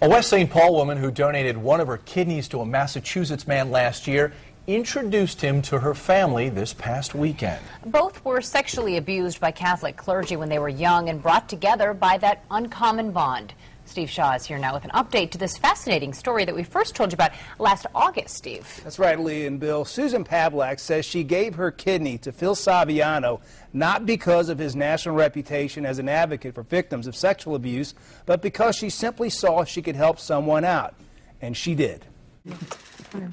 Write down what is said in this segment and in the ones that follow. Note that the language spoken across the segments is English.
A West St. Paul woman who donated one of her kidneys to a Massachusetts man last year introduced him to her family this past weekend. Both were sexually abused by Catholic clergy when they were young and brought together by that uncommon bond. Steve Shaw is here now with an update to this fascinating story that we first told you about last August, Steve. That's right, Lee and Bill. Susan Pavlak says she gave her kidney to Phil Saviano not because of his national reputation as an advocate for victims of sexual abuse, but because she simply saw she could help someone out. And she did.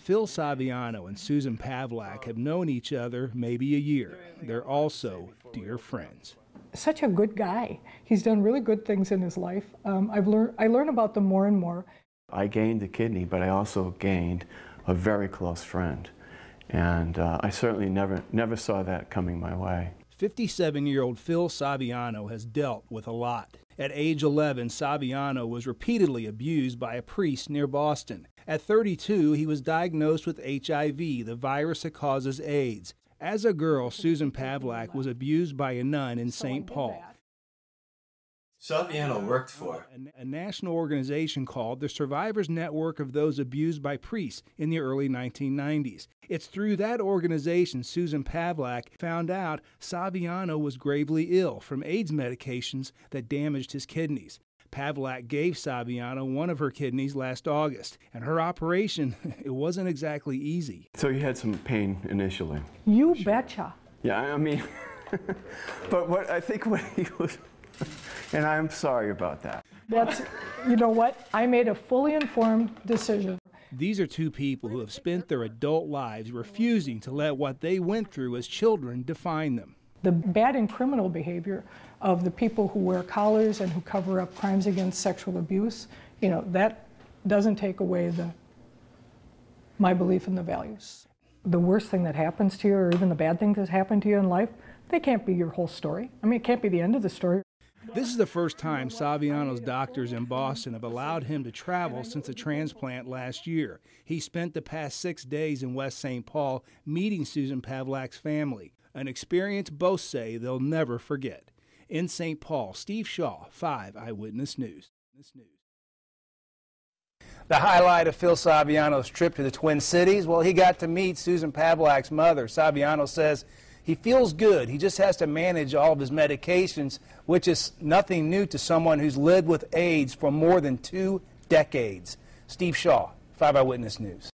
Phil Saviano and Susan Pavlak have known each other maybe a year. They're also dear friends. Such a good guy. He's done really good things in his life. I learn about them more and more. I gained a kidney, but I also gained a very close friend. And I certainly never saw that coming my way. 57-year-old Phil Saviano has dealt with a lot. At age 11, Saviano was repeatedly abused by a priest near Boston. At 32, he was diagnosed with HIV, the virus that causes AIDS. As a girl, Susan Pavlak was abused by a nun in St. Paul. Saviano worked for a national organization called the Survivors Network of Those Abused by Priests in the early 1990s. It's through that organization Susan Pavlak found out Saviano was gravely ill from AIDS medications that damaged his kidneys. Pavlak gave Saviano one of her kidneys last August, and her operation, it wasn't exactly easy. So you had some pain initially? You betcha. Yeah, I mean, but I think what he was, and I'm sorry about that. You know what? I made a fully informed decision. These are two people who have spent their adult lives refusing to let what they went through as children define them. The bad and criminal behavior of the people who wear collars and who cover up crimes against sexual abuse, that doesn't take away my belief in the values. The worst thing that happens to you, or even the bad things that happen to you in life, they can't be your whole story. I mean, it can't be the end of the story. This is the first time Saviano's doctors in Boston have allowed him to travel since a transplant last year. He spent the past 6 days in West St. Paul meeting Susan Pavlak's family, an experience both say they'll never forget. In St. Paul, Steve Shaw, 5 Eyewitness News. The highlight of Phil Saviano's trip to the Twin Cities, well, he got to meet Susan Pavlak's mother. Saviano says he feels good. He just has to manage all of his medications, which is nothing new to someone who's lived with AIDS for more than 2 decades. Steve Shaw, 5 Eyewitness News.